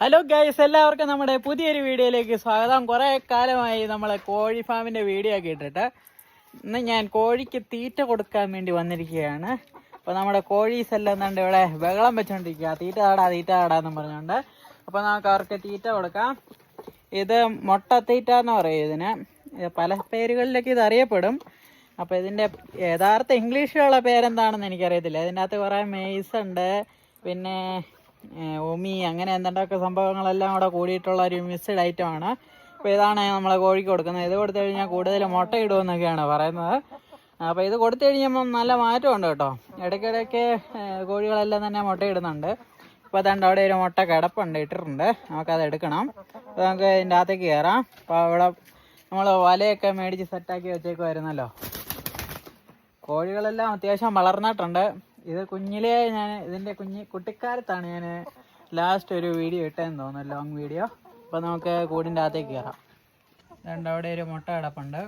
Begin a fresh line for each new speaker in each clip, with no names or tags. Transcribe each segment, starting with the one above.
Hello guys, എല്ലാവർക്കും നമ്മുടെ പുതിയൊരു വീഡിയോയിലേക്ക് സ്വാഗതം. കുറേ കാലമായി നമ്മളെ കോഴി ഫാമിൻ്റെ വീഡിയോ ഒക്കെ ഇട്ടിട്ട് ഇന്ന് ഞാൻ കോഴിക്ക് തീറ്റ കൊടുക്കാൻ വേണ്ടി വന്നിരിക്കുകയാണ്. അപ്പോൾ നമ്മുടെ കോഴീസ് എല്ലാം കണ്ട് ഇവിടെ ബഹളം വെച്ചുകൊണ്ടിരിക്കുക, തീറ്റ താടാന്ന് പറഞ്ഞുകൊണ്ട്. അപ്പോൾ നമുക്ക് അവർക്ക് തീറ്റ കൊടുക്കാം. ഇത് മുട്ടത്തീറ്റ എന്ന് പറയും ഇതിന്. പല പേരുകളിലൊക്കെ ഇത് അറിയപ്പെടും. അപ്പോൾ ഇതിൻ്റെ യഥാർത്ഥ ഇംഗ്ലീഷിലുള്ള പേരെന്താണെന്ന് എനിക്കറിയത്തില്ല. ഇതിൻ്റെ അകത്ത് കുറേ മെയ്സ് ഉണ്ട്, പിന്നെ ഉമി, അങ്ങനെ എന്തൊക്കെ സംഭവങ്ങളെല്ലാം കൂടെ കൂടിയിട്ടുള്ള ഒരു മിക്സ്ഡ് ഐറ്റമാണ്. അപ്പോൾ ഇതാണ് നമ്മളെ കോഴിക്ക് കൊടുക്കുന്നത്. ഇത് കൊടുത്തു കഴിഞ്ഞാൽ കൂടുതൽ മുട്ട ഇടുമെന്നൊക്കെയാണ് പറയുന്നത്. അപ്പോൾ ഇത് കൊടുത്തു കഴിയുമ്പം നല്ല മാറ്റമുണ്ട് കേട്ടോ. ഇടയ്ക്കിടയ്ക്ക് കോഴികളെല്ലാം തന്നെ മുട്ട ഇടുന്നുണ്ട്. അപ്പോൾ അതുകൊണ്ട് അവിടെ ഒരു മുട്ട കിടപ്പുണ്ട്, ഇട്ടിട്ടുണ്ട്. നമുക്കത് എടുക്കണം. അപ്പോൾ നമുക്ക് ഇതിൻ്റെ അകത്തേക്ക് കയറാം. അപ്പോൾ അവിടെ നമ്മൾ വലയൊക്കെ മേടിച്ച് സെറ്റാക്കി വെച്ചേക്കുമായിരുന്നല്ലോ. കോഴികളെല്ലാം അത്യാവശ്യം വളർന്നിട്ടുണ്ട്. ഇത് കുഞ്ഞിലേ ഞാൻ ഇതിൻ്റെ കുട്ടിക്കാലത്താണ് ഞാൻ ലാസ്റ്റ് ഒരു വീഡിയോ ഇട്ടതെന്ന് തോന്നുന്നു, ലോങ് വീഡിയോ. അപ്പോൾ നമുക്ക് കൂടിൻ്റെ അകത്തേക്ക് കയറാം. അതുകൊണ്ട് അവിടെ ഒരു മുട്ട കിടപ്പുണ്ട്.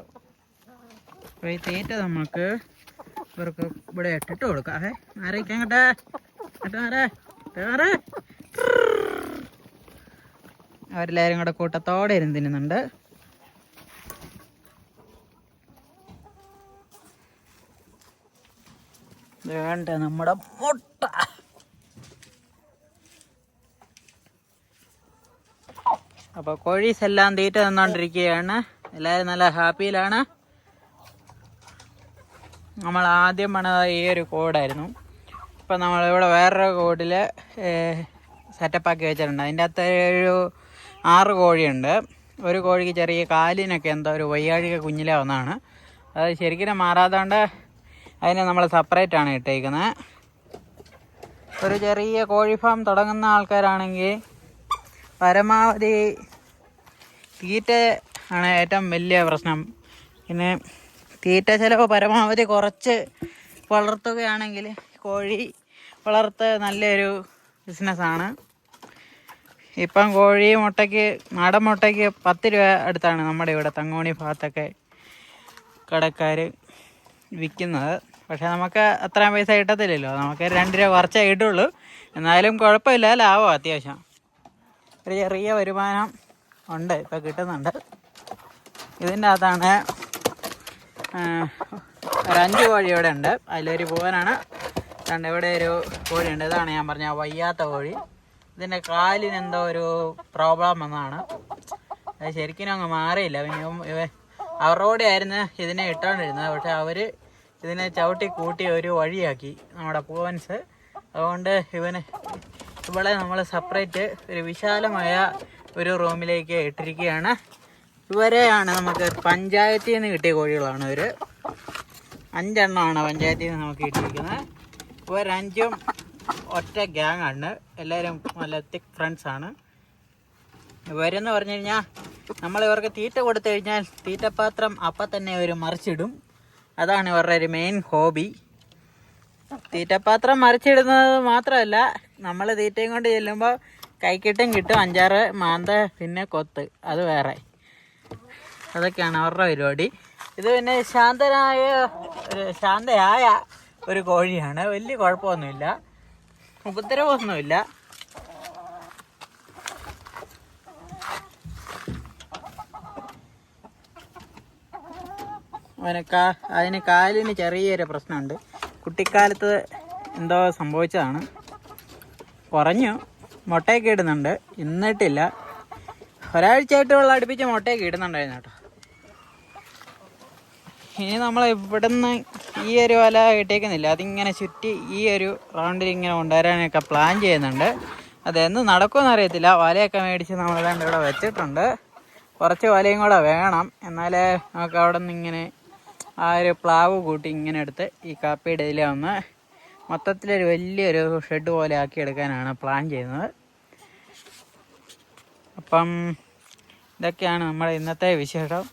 അപ്പോൾ ഈ തീറ്റ നമുക്ക് ഇവർക്ക് ഇവിടെ ഇട്ടിട്ട് കൊടുക്കാം. ആരൊക്കെ അവരെല്ലാവരും കൂടെ കൂട്ടത്തോടെ ഇരുന്ന് തിന്നുന്നുണ്ട്. വേണ്ട നമ്മുടെ മുട്ട. അപ്പോൾ കോഴീസ് എല്ലാം തീറ്റ തന്നുകൊണ്ടിരിക്കുകയാണ്. എല്ലാവരും നല്ല ഹാപ്പിയിലാണ്. നമ്മൾ ആദ്യം പണിത ഈ ഒരു കോഡായിരുന്നു. ഇപ്പം നമ്മളിവിടെ വേറൊരു കോഡിൽ സെറ്റപ്പാക്കി വെച്ചിട്ടുണ്ട്. അതിൻ്റെ അകത്ത് ഒരു 6 കോഴിയുണ്ട്. ഒരു കോഴിക്ക് ചെറിയ കാലിനൊക്കെ എന്തോ ഒരു വയ്യാഴിക കുഞ്ഞിലെ വന്നതാണ്. അത് ശരിക്കും മാറാത്തതുകൊണ്ട് അതിനെ നമ്മൾ സെപ്പറേറ്റാണ് ഇട്ടേക്കുന്നത്. ഒരു ചെറിയ കോഴി ഫാം തുടങ്ങുന്ന ആൾക്കാരാണെങ്കിൽ പരമാവധി തീറ്റ ആണ് ഏറ്റവും വലിയ പ്രശ്നം. പിന്നെ തീറ്റ ചിലവ് പരമാവധി കുറച്ച് വളർത്തുകയാണെങ്കിൽ കോഴി വളർത്ത് നല്ലൊരു ബിസിനസ്സാണ്. ഇപ്പം കോഴി മുട്ടയ്ക്ക്, നാടൻ മുട്ടയ്ക്ക് 10 രൂപ അടുത്താണ് നമ്മുടെ ഇവിടെ തങ്ങോണി ഭാഗത്തൊക്കെ കടക്കാർ വിൽക്കുന്നത്. പക്ഷേ നമുക്ക് അത്രയും പൈസ കിട്ടത്തില്ലല്ലോ. നമുക്ക് 2 രൂപ കുറച്ചേ കിട്ടുള്ളൂ. എന്നാലും കുഴപ്പമില്ല, ലാഭം അത്യാവശ്യം. ഒരു ചെറിയ വരുമാനം ഉണ്ട്, ഇപ്പോൾ കിട്ടുന്നുണ്ട്. ഇതിൻ്റെ അകത്താണ് ഒരു 5 കോഴി ഇവിടെ ഉണ്ട്. അതിലൊരു പൂവനാണ്. ഇവിടെ ഒരു കോഴിയുണ്ട്. ഇതാണ് ഞാൻ പറഞ്ഞ വയ്യാത്ത കോഴി. ഇതിൻ്റെ കാലിന് എന്തോ ഒരു പ്രോബ്ലം വന്നതാണ്. അത് ശരിക്കും അങ്ങ് മാറിയില്ല. പിന്നെ അവരുടെ കൂടെ ആയിരുന്നു ഇതിനെ ഇട്ടുകൊണ്ടിരുന്നത്. പക്ഷെ അവർ ഇതിനെ ചവിട്ടി കൂട്ടി ഒരു വഴിയാക്കി നമ്മുടെ പൂവൻസ്. അതുകൊണ്ട് ഇവളെ നമ്മൾ സെപ്പറേറ്റ് ഒരു വിശാലമായ ഒരു റൂമിലേക്ക് ഇട്ടിരിക്കുകയാണ്. ഇവരെയാണ് നമുക്ക് പഞ്ചായത്തിൽ നിന്ന് കിട്ടിയ കോഴികളാണ്. 5 എണ്ണമാണ് പഞ്ചായത്തിൽ നിന്ന് നമുക്ക് കിട്ടിയിരിക്കുന്നത്. ഇവർ 5ഉം ഒറ്റ ഗ്യാങ്ങാണ്. എല്ലാവരും നല്ല തിക്ക് ഫ്രണ്ട്സാണ്. ഇവരെന്ന് പറഞ്ഞു കഴിഞ്ഞാൽ നമ്മൾ ഇവർക്ക് തീറ്റ കൊടുത്തു കഴിഞ്ഞാൽ തീറ്റപാത്രം അപ്പം തന്നെ ഇവർ മറിച്ചിടും. അതാണ് ഇവരുടെ ഒരു മെയിൻ ഹോബി. തീറ്റപാത്രം മറിച്ചിടുന്നത് മാത്രമല്ല, നമ്മൾ തീറ്റയും കൊണ്ട് ചെല്ലുമ്പോൾ കൈക്കിട്ടും കിട്ടും 5-6 മാന്ത, പിന്നെ കൊത്ത്, അത് വേറെ. അതൊക്കെയാണ് അവരുടെ പരിപാടി. ഇത് പിന്നെ ശാന്തയായ ഒരു കോഴിയാണ്. വലിയ കുഴപ്പമൊന്നുമില്ല, ഉപദ്രവമൊന്നുമില്ല. അതിന് കാലിന് ചെറിയൊരു പ്രശ്നമുണ്ട്. കുട്ടിക്കാലത്ത് എന്തോ സംഭവിച്ചതാണ്. കുറഞ്ഞു, മുട്ടയൊക്കെ ഇടുന്നുണ്ട്. ഇന്നിട്ടില്ല, ഒരാഴ്ചയായിട്ടുള്ള അടുപ്പിച്ച് മുട്ടയൊക്കെ ഇടുന്നുണ്ടായിരുന്നു കേട്ടോ. ഇനി നമ്മൾ ഇവിടുന്ന് ഈ ഒരു വല കിട്ടിയേക്കുന്നില്ല. അതിങ്ങനെ ചുറ്റി ഈ ഒരു റൗണ്ടിൽ ഇങ്ങനെ കൊണ്ടുവരാനൊക്കെ പ്ലാൻ ചെയ്യുന്നുണ്ട്. അതെന്ന് നടക്കുമെന്ന് അറിയത്തില്ല. വലയൊക്കെ മേടിച്ച് നമ്മളേതാണ്ട് ഇവിടെ വെച്ചിട്ടുണ്ട്. കുറച്ച് വലയും കൂടെ വേണം, എന്നാലേ നമുക്ക് അവിടെ നിന്ന് ഇങ്ങനെ ആ ഒരു പ്ലാവ് കൂട്ടി ഇങ്ങനെ എടുത്ത് ഈ കാപ്പിയുടെ ഇതിലെ ഒന്ന് മൊത്തത്തിലൊരു വലിയൊരു ഷെഡ് പോലെ ആക്കിയെടുക്കാനാണ് പ്ലാൻ ചെയ്യുന്നത്. അപ്പം ഇതൊക്കെയാണ് നമ്മുടെ ഇന്നത്തെ വിശേഷം.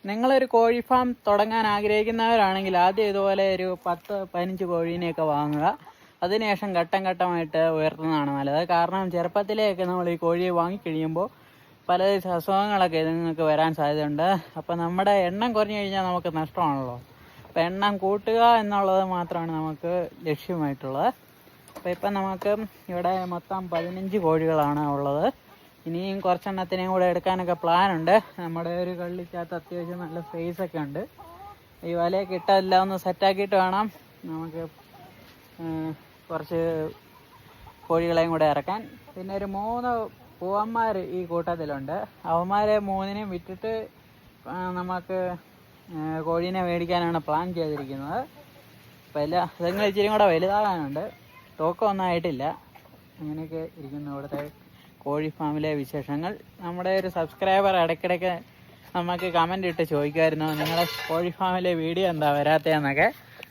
നിങ്ങളൊരു കോഴി ഫാം തുടങ്ങാൻ ആഗ്രഹിക്കുന്നവരാണെങ്കിൽ ആദ്യം ഇതുപോലെ ഒരു 10-15 കോഴീനെയൊക്കെ വാങ്ങുക. അതിനുശേഷം ഘട്ടം ഘട്ടമായിട്ട് ഉയർത്തുന്നതാണ് നല്ലത്. കാരണം ചെറുപ്പത്തിലെയൊക്കെ നമ്മൾ ഈ കോഴിയെ വാങ്ങിക്കഴിയുമ്പോൾ പല അസുഖങ്ങളൊക്കെ നിങ്ങൾക്ക് വരാൻ സാധ്യതയുണ്ട്. അപ്പോൾ നമ്മുടെ എണ്ണം കുറഞ്ഞു കഴിഞ്ഞാൽ നമുക്ക് നഷ്ടമാണല്ലോ. അപ്പോൾ എണ്ണം കൂട്ടുക എന്നുള്ളത് മാത്രമാണ് നമുക്ക് ലക്ഷ്യമായിട്ടുള്ളത്. അപ്പോൾ ഇപ്പം നമുക്ക് ഇവിടെ മൊത്തം 15 കോഴികളാണ് ഉള്ളത്. ഇനിയും കുറച്ചെണ്ണത്തിനെയും കൂടെ എടുക്കാനൊക്കെ പ്ലാനുണ്ട്. നമ്മുടെ ഒരു കള്ളിക്കകത്ത് അത്യാവശ്യം നല്ല സ്പേസൊക്കെ ഉണ്ട്. ഈ വലയൊക്കെ ഇട്ടെല്ലാം ഒന്ന് സെറ്റാക്കിയിട്ട് വേണം നമുക്ക് കുറച്ച് കോഴികളെയും കൂടെ ഇറക്കാൻ. പിന്നെ ഒരു 3 പൂവന്മാർ ഈ കൂട്ടത്തിലുണ്ട്. അവന്മാരെ 3നെയും വിറ്റിട്ട് നമുക്ക് കോഴീനെ മേടിക്കാനാണ് പ്ലാൻ ചെയ്തിരിക്കുന്നത്. അപ്പോൾ അതുങ്ങൾ ഇച്ചിരി കൂടെ വലുതാകാനുണ്ട്. തൂക്കമൊന്നും ആയിട്ടില്ല. അങ്ങനെയൊക്കെ ഇരിക്കുന്നു ഇവിടുത്തെ കോഴി ഫാമിലെ വിശേഷങ്ങൾ. നമ്മുടെ ഒരു സബ്സ്ക്രൈബർ ഇടയ്ക്കിടയ്ക്ക് നമുക്ക് കമൻ്റ് ഇട്ട് ചോദിക്കുമായിരുന്നു, നിങ്ങളുടെ കോഴി ഫാമിലെ വീഡിയോ എന്താ വരാത്തതെന്നൊക്കെ.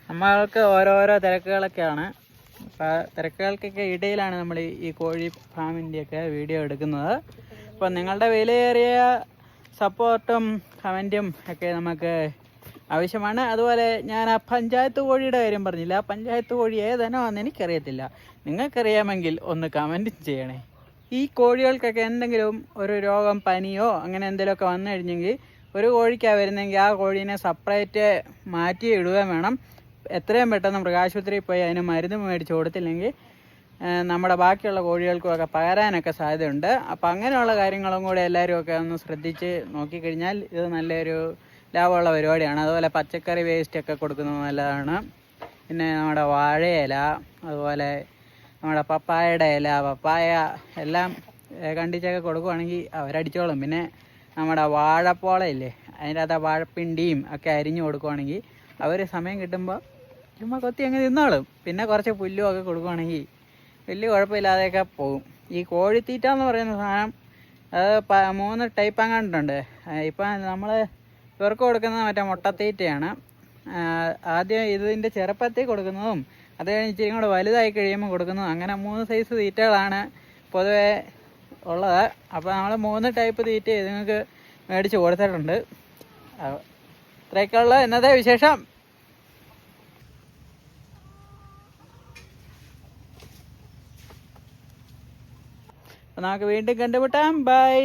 നമ്മൾക്ക് ഓരോരോ തിരക്കുകളൊക്കെയാണ്. അപ്പോൾ തിരക്കുകൾക്കൊക്കെ ഇടയിലാണ് നമ്മൾ ഈ കോഴി ഫാമിൻ്റെയൊക്കെ വീഡിയോ എടുക്കുന്നത്. അപ്പോൾ നിങ്ങളുടെ വിലയേറിയ സപ്പോർട്ടും കമൻറ്റും ഒക്കെ നമുക്ക് ആവശ്യമാണ്. അതുപോലെ ഞാൻ ആ പഞ്ചായത്ത് കോഴിയുടെ കാര്യം പറഞ്ഞില്ല. ആ പഞ്ചായത്ത് കോഴി ഏതെന്നാന്ന് എനിക്കറിയത്തില്ല. നിങ്ങൾക്കറിയാമെങ്കിൽ ഒന്ന് കമൻറ്റ് ചെയ്യണേ. ഈ കോഴികൾക്കൊക്കെ എന്തെങ്കിലും ഒരു രോഗം, പനിയോ അങ്ങനെ എന്തെങ്കിലുമൊക്കെ വന്നു കഴിഞ്ഞെങ്കിൽ ഒരു കോഴിക്കാണ് വരുന്നതെങ്കിൽ ആ കോഴീനെ സെപ്പറേറ്റ് മാറ്റി ഇടുകയും വേണം. എത്രയും പെട്ടെന്ന് മൃഗാശുപത്രിയിൽ പോയി അതിന് മരുന്ന് മേടിച്ച് കൊടുത്തില്ലെങ്കിൽ നമ്മുടെ ബാക്കിയുള്ള കോഴികൾക്കുമൊക്കെ പകരാനൊക്കെ സാധ്യതയുണ്ട്. അപ്പോൾ അങ്ങനെയുള്ള കാര്യങ്ങളും കൂടെ എല്ലാവരും ഒക്കെ ഒന്ന് ശ്രദ്ധിച്ച് നോക്കിക്കഴിഞ്ഞാൽ ഇത് നല്ലൊരു ലാഭമുള്ള പരിപാടിയാണ്. അതുപോലെ പച്ചക്കറി വേസ്റ്റൊക്കെ കൊടുക്കുന്നത് നല്ലതാണ്. പിന്നെ നമ്മുടെ വാഴയില, അതുപോലെ നമ്മുടെ പപ്പായയുടെ ഇല, പപ്പായ എല്ലാം കണ്ടിച്ചൊക്കെ കൊടുക്കുവാണെങ്കിൽ അവരടിച്ചോളും. പിന്നെ നമ്മുടെ വാഴപ്പോളയില്ലേ, അതിൻ്റെ അകത്ത് വാഴപ്പിണ്ടിയും ഒക്കെ അരിഞ്ഞു കൊടുക്കുവാണെങ്കിൽ അവർ സമയം കിട്ടുമ്പോൾ ചുമ്മാ കൊത്തി അങ്ങ് തിന്നോളും. പിന്നെ കുറച്ച് പുല്ലും ഒക്കെ കൊടുക്കുവാണെങ്കിൽ വലിയ കുഴപ്പമില്ലാതെയൊക്കെ പോകും. ഈ കോഴിത്തീറ്റ എന്ന് പറയുന്ന സാധനം അത് 3 ടൈപ്പ് അങ്ങാണ്ടുണ്ട്. ഇപ്പം നമ്മൾ ഇവർക്ക് കൊടുക്കുന്നത് മറ്റേ മുട്ടത്തീറ്റയാണ്. ആദ്യം ഇതിൻ്റെ ചെറുപ്പത്തിൽ കൊടുക്കുന്നതും അത് കഴിഞ്ഞ് ഇച്ചിരി കൂടെ വലുതായി കഴിയുമ്പോൾ കൊടുക്കുന്നതും, അങ്ങനെ 3 സൈസ് തീറ്റകളാണ് പൊതുവേ ഉള്ളത്. അപ്പോൾ നമ്മൾ 3 ടൈപ്പ് തീറ്റ ഇതുങ്ങൾക്ക് മേടിച്ച് കൊടുത്തിട്ടുണ്ട്. ഇത്രയൊക്കെയുള്ള ഇന്നത്തെ വിശേഷം. അപ്പോൾ നമുക്ക് വീണ്ടും കണ്ടുമുട്ടാം. ബൈ.